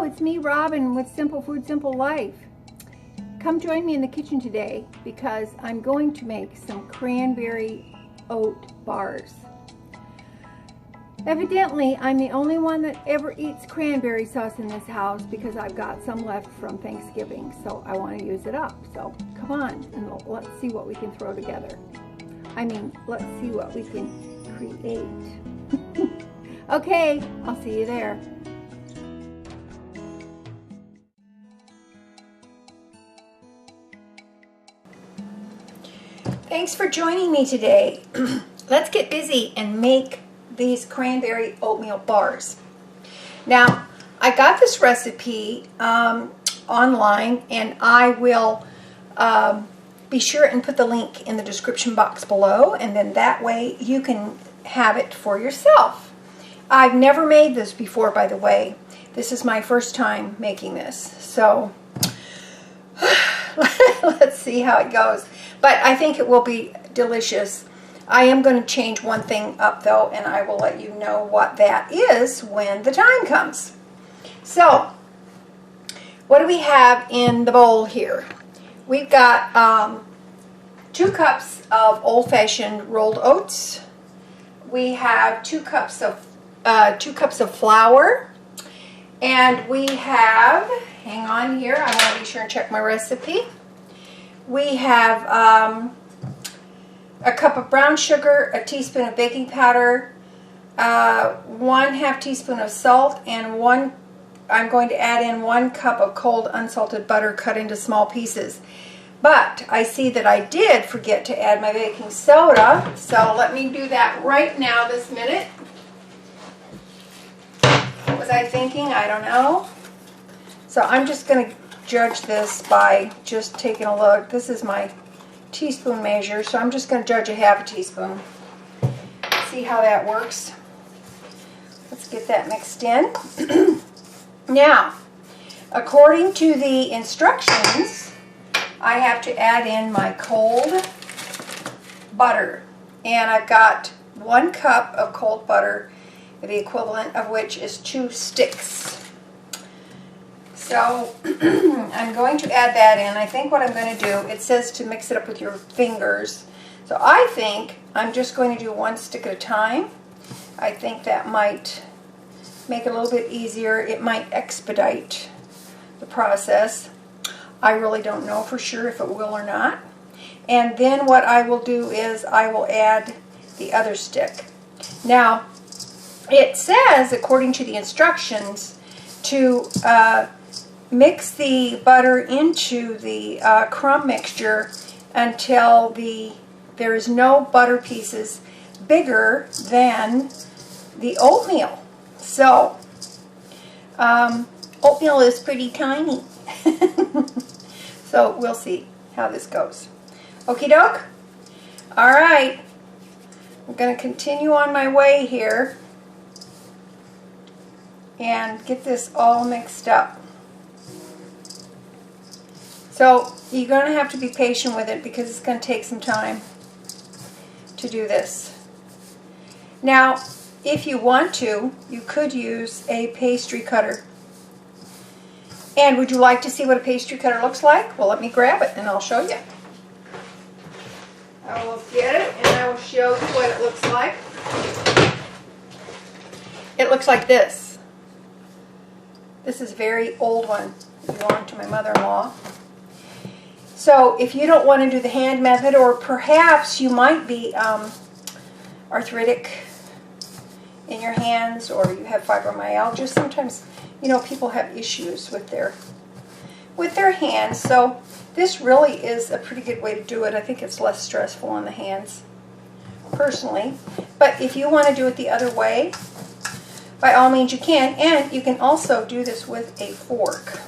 Hello, it's me, Robin, with Simple Food, Simple Life. Come join me in the kitchen today because I'm going to make some cranberry oat bars. Evidently, I'm the only one that ever eats cranberry sauce in this house because I've got some left from Thanksgiving, so I want to use it up. So come on and let's see what we can throw together. Let's see what we can create. Okay, I'll see you there. Thanks for joining me today. Let's get busy and make these cranberry oatmeal bars. Now, I got this recipe online, and I will be sure and put the link in the description box below, and then that way you can have it for yourself. I've never made this before, by the way. This is my first time making this, so let's see how it goes. But I think it will be delicious. I am going to change one thing up though, and I will let you know what that is when the time comes. So, what do we have in the bowl here? We've got 2 cups of old-fashioned rolled oats. We have 2 cups of flour, and we have, hang on here, I want to be sure and check my recipe. We have a cup of brown sugar, a teaspoon of baking powder, 1/2 teaspoon of salt, and I'm going to add in 1 cup of cold unsalted butter cut into small pieces. But I see that I did forget to add my baking soda, so let me do that right now this minute. What was I thinking? I don't know. So I'm just going to judge this by just taking a look. This is my teaspoon measure, so I'm just going to judge a 1/2 teaspoon. See how that works. Let's get that mixed in. Now, according to the instructions, I have to add in my cold butter, and I've got 1 cup of cold butter, the equivalent of which is 2 sticks. So I'm going to add that in. I think what I'm going to do, it says to mix it up with your fingers. So I think I'm just going to do 1 stick at a time. I think that might make it a little bit easier. It might expedite the process. I really don't know for sure if it will or not. And then what I will do is I will add the other stick. Now, it says, according to the instructions, to mix the butter into the crumb mixture until there is no butter pieces bigger than the oatmeal. So, oatmeal is pretty tiny. So, we'll see how this goes. Okie doke? Alright. I'm going to continue on my way here and get this all mixed up. So you're going to have to be patient with it because it's going to take some time to do this. Now, if you want to, you could use a pastry cutter. And would you like to see what a pastry cutter looks like? Well, let me grab it and I'll show you. I will get it and I will show you what it looks like. It looks like this. This is a very old one. It belonged to my mother-in-law. So if you don't want to do the hand method, or perhaps you might be arthritic in your hands, or you have fibromyalgia, sometimes, you know, people have issues with their hands. So this really is a pretty good way to do it. I think it's less stressful on the hands, personally. But if you want to do it the other way, by all means you can, and you can also do this with a fork.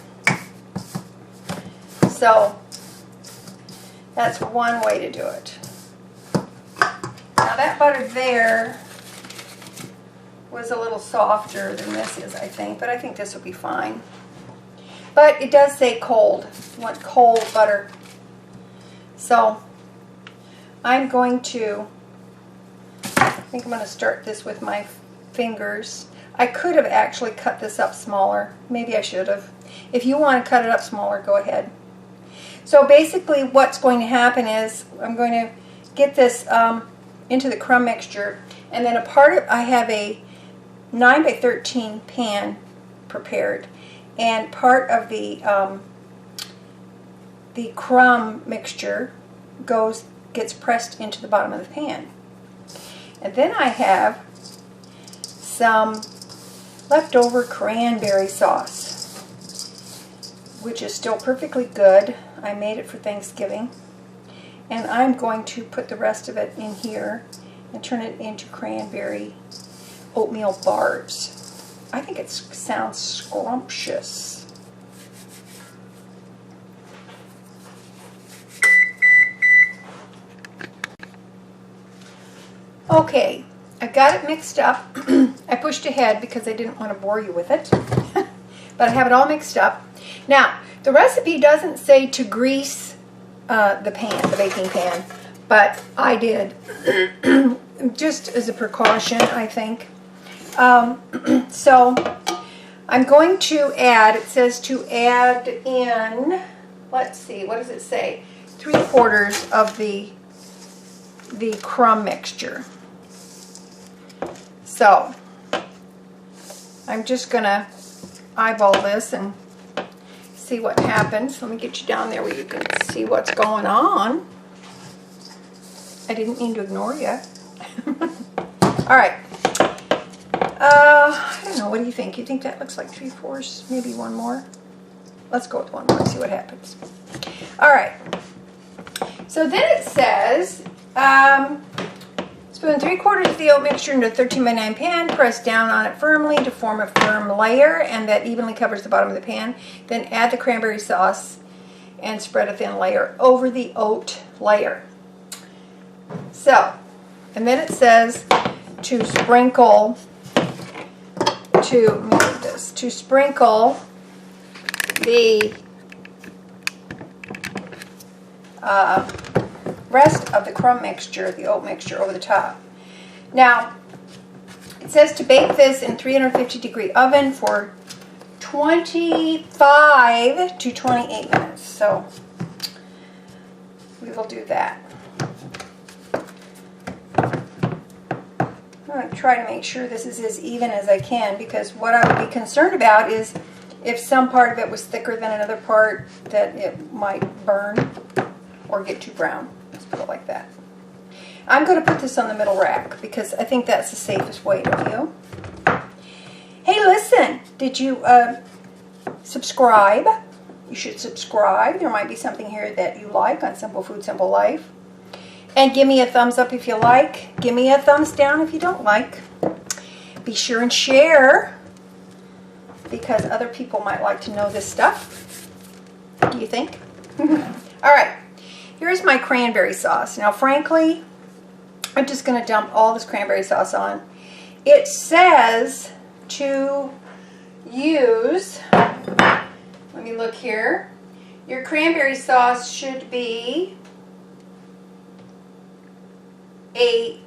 So that's one way to do it. Now that butter there was a little softer than this is, I think, but I think this will be fine. But it does say cold. You want cold butter. So I'm going to, I think I'm going to start this with my fingers. I could have actually cut this up smaller. Maybe I should have. If you want to cut it up smaller, go ahead. So basically what's going to happen is I'm going to get this into the crumb mixture, and then I have a 9 by 13 pan prepared, and part of the crumb mixture gets pressed into the bottom of the pan. And then I have some leftover cranberry sauce, which is still perfectly good. I made it for Thanksgiving. And I'm going to put the rest of it in here and turn it into cranberry oatmeal bars. I think it sounds scrumptious. Okay, I got it mixed up. I pushed ahead because I didn't want to bore you with it. But I have it all mixed up. Now, the recipe doesn't say to grease the baking pan, but I did just as a precaution, I think. So I'm going to add, it says to add in, let's see, what does it say? 3/4 of the crumb mixture. So I'm just gonna eyeball this and see what happens. Let me get you down there where you can see what's going on. I didn't mean to ignore you. All right. I don't know. What do you think? You think that looks like 3/4? Maybe one more? Let's go with one more and see what happens. All right. So then it says, spoon 3/4 of the oat mixture into a 13 by 9 pan. Press down on it firmly to form a firm layer, and that evenly covers the bottom of the pan. Then add the cranberry sauce and spread a thin layer over the oat layer. So, and then it says to sprinkle, to sprinkle the rest of the crumb mixture, the oat mixture, over the top. Now, it says to bake this in 350-degree oven for 25 to 28 minutes. So we will do that. I'm going to try to make sure this is as even as I can, because what I would be concerned about is if some part of it was thicker than another part, that it might burn or get too brown. Let's put it like that. I'm going to put this on the middle rack because I think that's the safest way to view. Hey, listen, did you subscribe? You should subscribe. There might be something here that you like on Simple Food, Simple Life. And give me a thumbs up if you like. Give me a thumbs down if you don't like. Be sure and share, because other people might like to know this stuff. Do you think? All right. Here's my cranberry sauce. Now, frankly, I'm just going to dump all this cranberry sauce on. It says to use, let me look here, your cranberry sauce should be a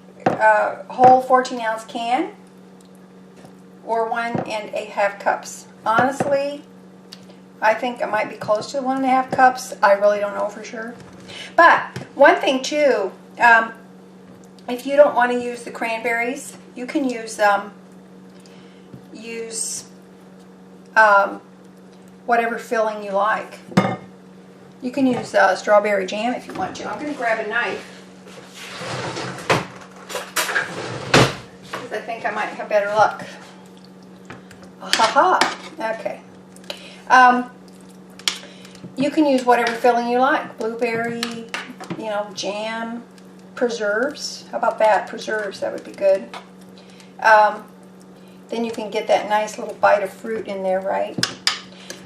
whole 14-ounce can or 1.5 cups. Honestly, I think it might be close to 1.5 cups. I really don't know for sure. But one thing too, if you don't want to use the cranberries, you can use whatever filling you like. You can use strawberry jam if you want to. I'm going to grab a knife because I think I might have better luck. Ha okay. You can use whatever filling you like. Blueberry, jam, preserves. How about that? Preserves, that would be good. Then you can get that nice little bite of fruit in there, right?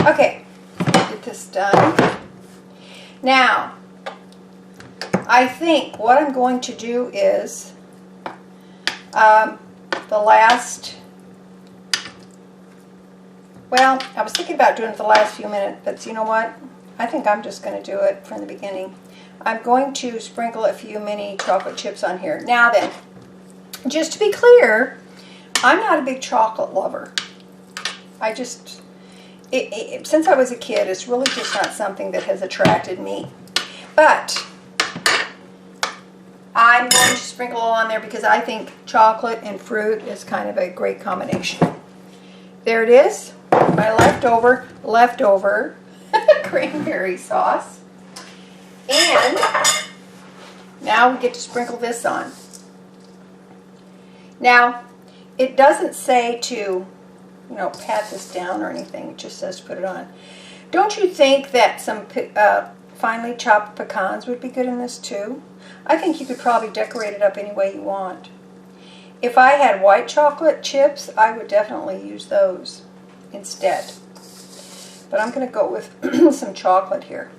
Okay, get this done. Now, I think what I'm going to do is I was thinking about doing it the last few minutes, but you know what? I think I'm just going to do it from the beginning. I'm going to sprinkle a few mini chocolate chips on here. Now then, just to be clear, I'm not a big chocolate lover. I just, since I was a kid, it's really just not something that has attracted me. But I'm going to sprinkle it on there because I think chocolate and fruit is kind of a great combination. There it is, my leftover cranberry sauce. And now we get to sprinkle this on. Now, it doesn't say to, pat this down or anything. It just says to put it on. Don't you think that some finely chopped pecans would be good in this too? I think you could probably decorate it up any way you want. If I had white chocolate chips, I would definitely use those instead. But I'm going to go with some chocolate here.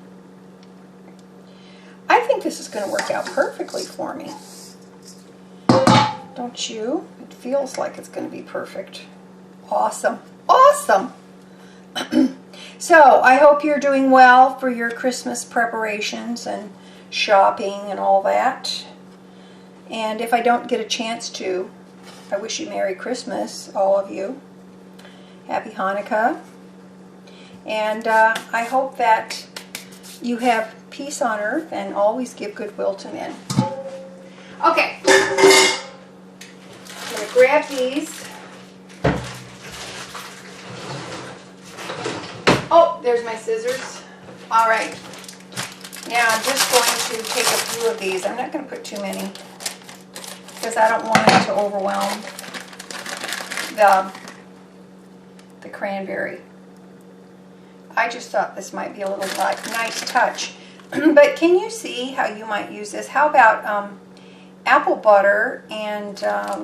I think this is going to work out perfectly for me. Don't you? It feels like it's going to be perfect. Awesome. Awesome! So, I hope you're doing well for your Christmas preparations and shopping and all that. And if I don't get a chance to, I wish you Merry Christmas, all of you. Happy Hanukkah. And I hope that you have peace on earth and always give goodwill to men. Okay. I'm going to grab these. Oh, there's my scissors. All right. Now I'm just going to take a few of these. I'm not going to put too many because I don't want it to overwhelm the cranberry. I just thought this might be a little nice touch. But can you see how you might use this? How about apple butter and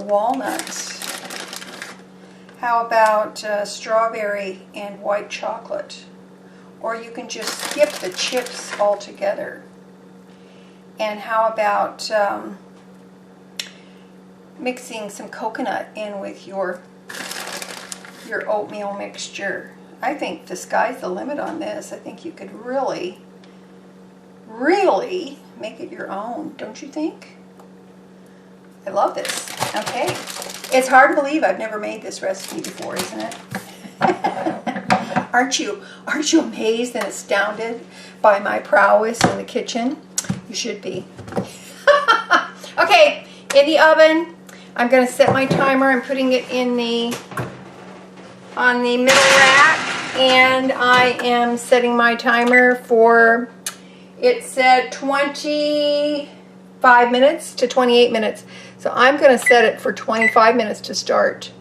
walnuts? How about strawberry and white chocolate? Or you can just skip the chips altogether. And how about mixing some coconut in with your oatmeal mixture? I think the sky's the limit on this. I think you could really, really make it your own, don't you think? I love this. Okay. It's hard to believe I've never made this recipe before, isn't it? Aren't you amazed and astounded by my prowess in the kitchen? You should be. Okay, in the oven, I'm going to set my timer. I'm putting it on the middle rack, and I am setting my timer for, it said 25 minutes to 28 minutes. So I'm going to set it for 25 minutes to start.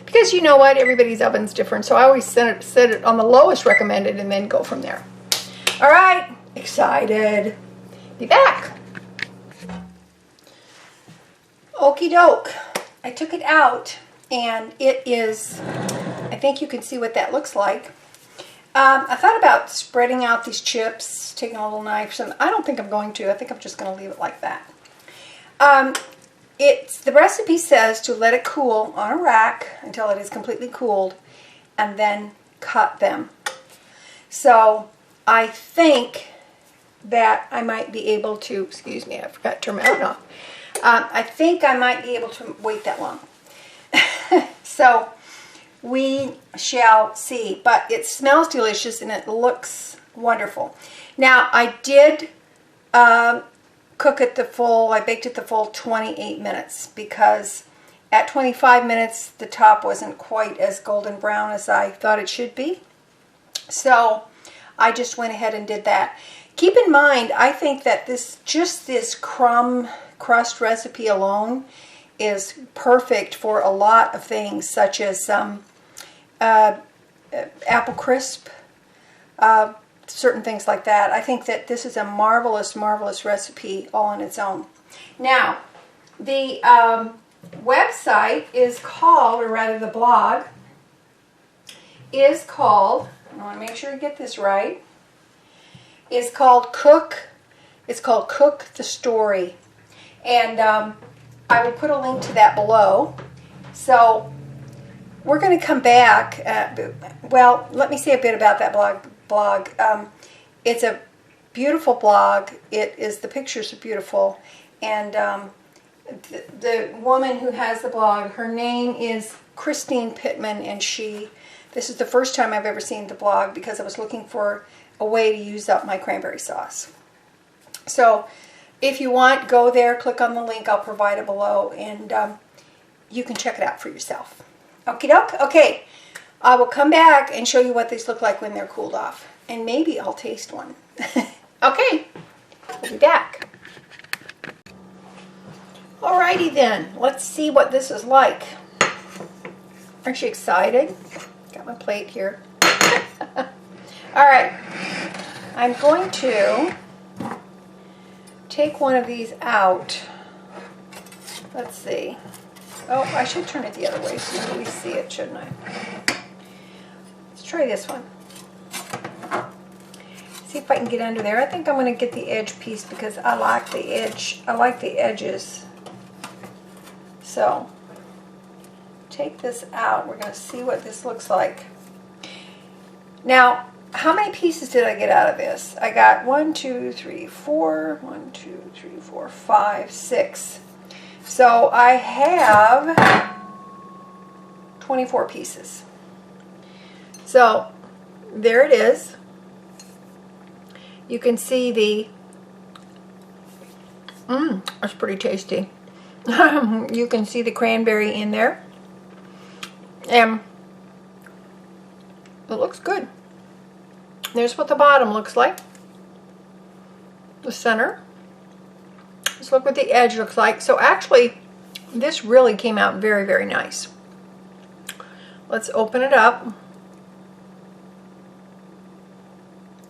Because you know what? Everybody's oven's different. So I always set it on the lowest recommended and then go from there. All right. Excited. Be back. Okie doke. I took it out and it is, I think you can see what that looks like. I thought about spreading out these chips, taking a little knife. I don't think I'm going to. I think I'm just going to leave it like that. The recipe says to let it cool on a rack until it is completely cooled and then cut them. So I think that I might be able to, excuse me, I forgot to turn my oven off. I think I might be able to wait that long. So we shall see. But it smells delicious and it looks wonderful. Now I did cook it I baked it the full 28 minutes because at 25 minutes the top wasn't quite as golden brown as I thought it should be. So I just went ahead and did that. Keep in mind, I think that this crumb crust recipe alone is perfect for a lot of things such as apple crisp, certain things like that. I think that this is a marvelous, marvelous recipe all on its own. Now, the website is called, or rather the blog, is called, I want to make sure I get this right, is called Cook the Story. And I will put a link to that below. So we're going to come back, well, let me say a bit about that blog. It's a beautiful blog. The pictures are beautiful, and the woman who has the blog, her name is Christine Pittman, and this is the first time I've ever seen the blog because I was looking for a way to use up my cranberry sauce. So if you want, go there, click on the link. I'll provide it below, and you can check it out for yourself. Okie doke? Okay. I will come back and show you what these look like when they're cooled off. And maybe I'll taste one. Okay. We'll be back. Alrighty then. Let's see what this is like. Aren't you excited? Got my plate here. Alright. I'm going to take one of these out. Let's see. Oh, I should turn it the other way so you can really see it, shouldn't I? Let's try this one. See if I can get under there. I think I'm going to get the edge piece because I like the edge. I like the edges. So, take this out. We're going to see what this looks like. Now, how many pieces did I get out of this? I got 1, 2, 3, 4. 1, 2, 3, 4, 5, 6. So I have 24 pieces. So there it is. You can see the, that's pretty tasty. You can see the cranberry in there. And it looks good. There's what the bottom looks like. The center. Let's look what the edge looks like. So actually, this really came out very, very nice. Let's open it up. You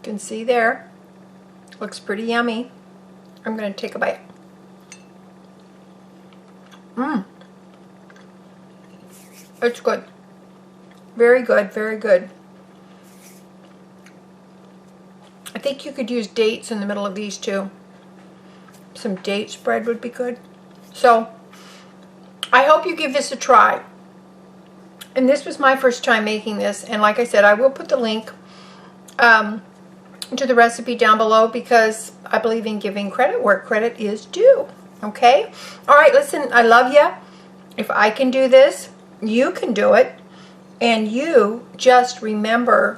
can see there. Looks pretty yummy. I'm going to take a bite. It's good. Very good, very good. I think you could use dates in the middle of these too. Some date spread would be good. So, I hope you give this a try. And this was my first time making this. And like I said, I will put the link to the recipe down below because I believe in giving credit where credit is due. Okay? Alright, listen, I love you. If I can do this, you can do it. And you just remember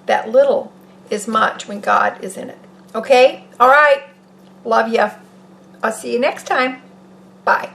that little is much when God is in it. Okay? Alright. Love you. I'll see you next time. Bye.